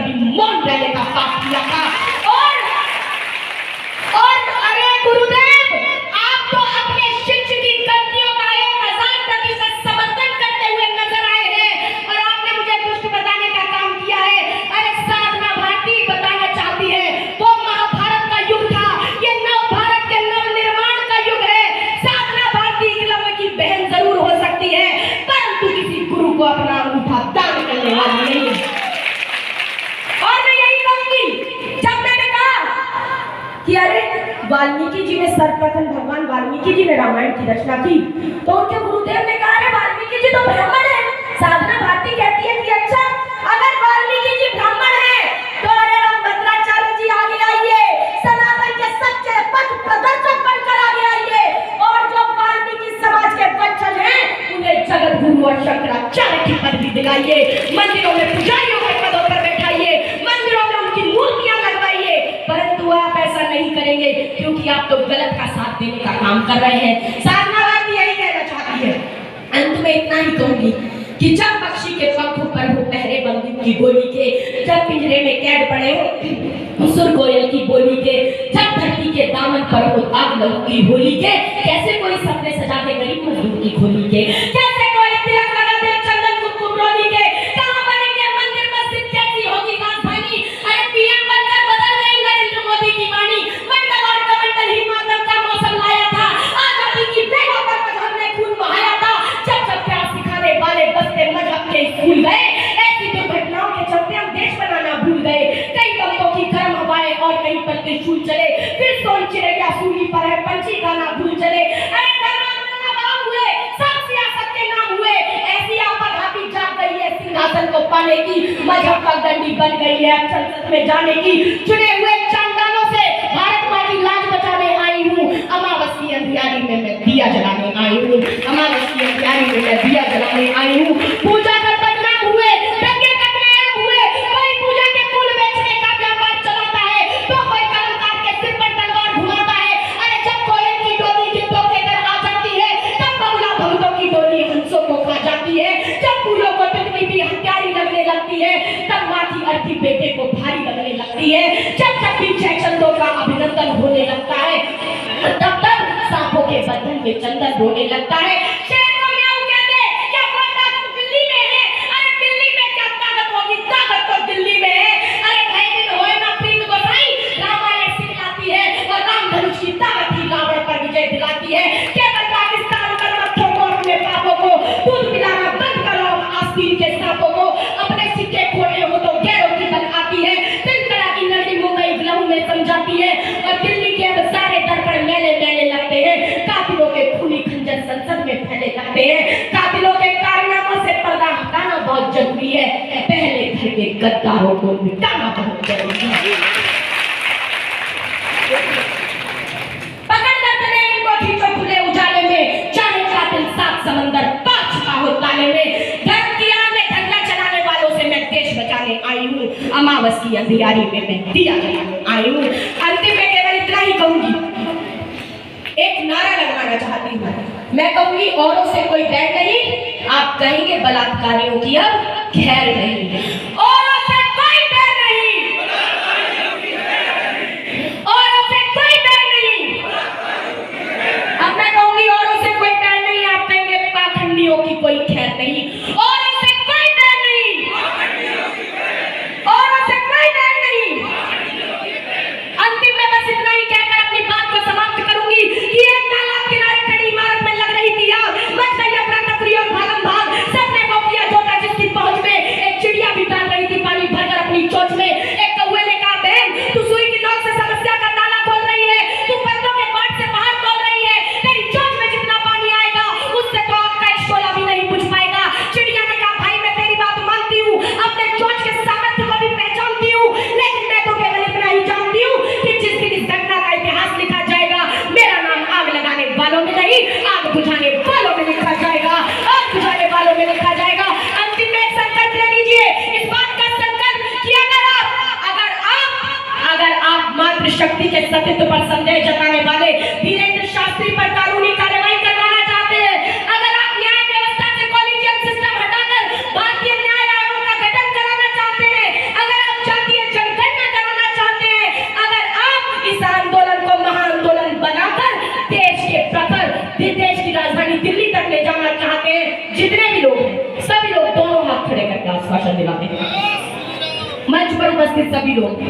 कभी मौन रहने का पाप किया था। और अरे गुरुदेव, आप तो अपने शिष्य की गलतियों का 1000% समर्थन करते हुए नजर आए हैं और आपने मुझे दुष्ट बताने का काम किया है। अरे साधना भारती बताना चाहती है वो महाभारत का युग था, ये नव भारत के नव निर्माण का युग है। साधना भारती एकलव्य की बहन जरूर हो सकती है, परंतु किसी गुरु को अपना अंगूठा दान करने वाली नहीं। और मैं यही कहूंगी, जब मैंने कहा कि अरे वाल्मीकि जी ने सर्वप्रथम भगवान वाल्मीकि जी ने रामायण की रचना की, तो उनके गुरुदेव ने कहा अरे वाल्मीकि जी तो ब्राह्मण है। साधना भारती कहती है कि अच्छा, अगर वाल्मीकि जी ब्राह्मण है तो अरे रामभद्राचार्य जी आगे आइए, सनातन के सच्चे पथ प्रदर्शक बनकर आगे आइए, और जो वाल्मीकि समाज के वंशज हैं उन्हें जगत गुरु और शंकराचार्य की पदवी दिलाइए, मंदिरों में पुजारियों के पदों पर बैठाइए, मंदिरों में उनकी मूर्तियां लगवाइए। परंतु आप ऐसा नहीं करेंगे क्योंकि आप तो गलत का साथ देने का काम कर रहे हैं। साधना भारती यही कहना चाहती है। अंत में इतना ही कहूंगी कि जब पक्षी के पंखों पर हो पहरे बंदूक की गोली के, जब पिंजरे में कैद पड़े हो सुर कोयल की बोली के, जब धरती के दामन पर हो आग लहू की होली के, कैसे कोई सपने सजा दे गरीब मजदूर की खोली के, कैसे कोई तिलक लगा दे चंदन कुमकुम रोली के, कहां बनेंगे मंदिर मस्जिद, कैसी होगी राजधानी। अरे पीएम बनकर बदल गई नरेंद्र मोदी की वाणी, मंडल और कमंडल ही मातम का मौसम लाया था, आजादी की बेगों पर मजहब ने खून बहाया था। जब जब प्यार सिखाने वाले बस्ते मजहब के स्कूल गए, ऐसी दुर्घटनाओं के चलते हम देश बनाना भूल गए। कई बम्बों की गर्म हवाएं और कहीं पर के शूल चले, फिर सोन चिड़िया सूली पर है पंछी गाना भूल चले। अरे सिंहासन को पाने की मजहब का गंडी बन गई है, संसद में जाने की चुने हुए चांदानों से भारत माँ की लाज बचाने आई हूँ। अमावस की अंधियारी में मैं दिया जलाने आई हूँ, अमावस की अंधियारी में मैं दिया जलाने आई हूँ। पूजा कर बदनाम हुए, दंगे कतलेआम हुए, कोई पूजा के फूल बेचने का व्यापार चलाता है तो कोई कलमकार के सिर पर तलवार घुमाता है। अरे जब कोयल की डोली गिद्धों के घर आ जाती है, तब बगुला भगतों की डोली हंसों को खा जाती है। जब फूलों को भी हत्यारी लगने लगती है, तब माँ की अर्थी बेटे को भारी लगने लगती है। जब जब भी जयचंदों का अभिनंदन होने लगता है, तब तब सांपों के बदन में चंदन रोने लगता है। शेर को म्याऊं कहते, क्या कोई ताकत बिल्ली में है? अरे बिल्ली में क्या ताकत होगी, ताकत तो दिल्ली में है। अरे भाई दिन होए ना प्रीत गोसाई, रामायण सिखलाती है और रामधनुष की ताकत ही रावण पर विजय दिलाती है। केवल पाकिस्तान पर मत्थों को, अपने पापों को दूध पिलाना बंद करो, आस्तीन के सांपों को अपने सिक्के खोटे हो तो गैरों की बन आती है। तिलकड़ा की नगरी मुंबई लहू में समझाती है और दिल्ली के अब सारे दर्पण मेले मेले लगते हैं। कातिलों के खूनी खंजर संसद में फैले लगते हैं। कातिलों के कारनामों से पर्दा हटाना बहुत जरूरी है, पहले घर के गद्दारों को मिटाना बहुत जरूरी है। पकड़ कर इनको खींचो खुले उजाले में, चाहे कातिल सात समंदर पार छुपा हो ताले में। धर्म की आग में धंधा चलाने वालों से मैं देश बचाने आई हूँ, अमावस की अंधियारी में मैं दिया जलाने आई हूँ। अंतिम में केवल इतना ही कहूंगी, एक नारा लगवाना चाहती हूँ। मैं कहूंगी औरों से कोई बैर नहीं, आप कहेंगे बलात्कारियों की अब खैर नहीं। औरों से कोई बैर नहीं, औरों से कोई बैर नहीं। अब मैं कहूंगी औरों से कोई बैर नहीं, आप कहेंगे पाखंडियों की कोई खैर नहीं। औरों से कोई बैर नहीं, औरों से कोई बैर नहीं। अंतिम में बस इतना ही कहकर अपनी बात को समाप्त करूंगी कि एक तालाब किनारे खड़ी इमारत में लग रही थी आग, मच गई अपना तफरी और भागम भाग, सबने वो किया जोता जिसकी पहुंच में। एक चिड़िया भी डाल रही थी पानी भरकर अपनी चोंच में। एक कौवे ने कहा, बहन तू सुई की नोक से समस्या का ताला खोल रही है, तू पर्दों के पाट से बाहर खोल रही है, तेरी चोंच में जितना पानी आएगा उससे तो आपका एक शोला भी नहीं बुझ पाएगा। चिड़िया ने कहा, भाई मैं तेरी बात मानती हूँ, अपने चोंच के सामर्थ्य को भी पहचानती हूँ, लेकिन मैं तो केवल इतना ही जानती हूँ कि जिस दिन इस घटना का इतिहास लिखा जाएगा, मेरा नाम आग लगाने वालों में नहीं, आग बुझाने वालों में लिखा जाएगा, आग बुझाने वालों में लिखा जाएगा। अंतिम में एक संकल्प ले लीजिए, इस बात का संकल्प कि अगर आप मातृशक्ति के सत्यत्व पर संदेह जताने वाले वीरेंद्र शास्त्री पर कानूनी कार्रवाई करवाना चाहते हैं, अगर आप न्याय व्यवस्था से कॉलेजियम सिस्टम हटाकर भारतीय न्याय आयोग का गठन कराना चाहते हैं, अगर आप जितने भी लोग हैं सभी लोग दोनों हाथ खड़े करके आश्वासन दिलाते हैं। मंच पर उपस्थित सभी लोग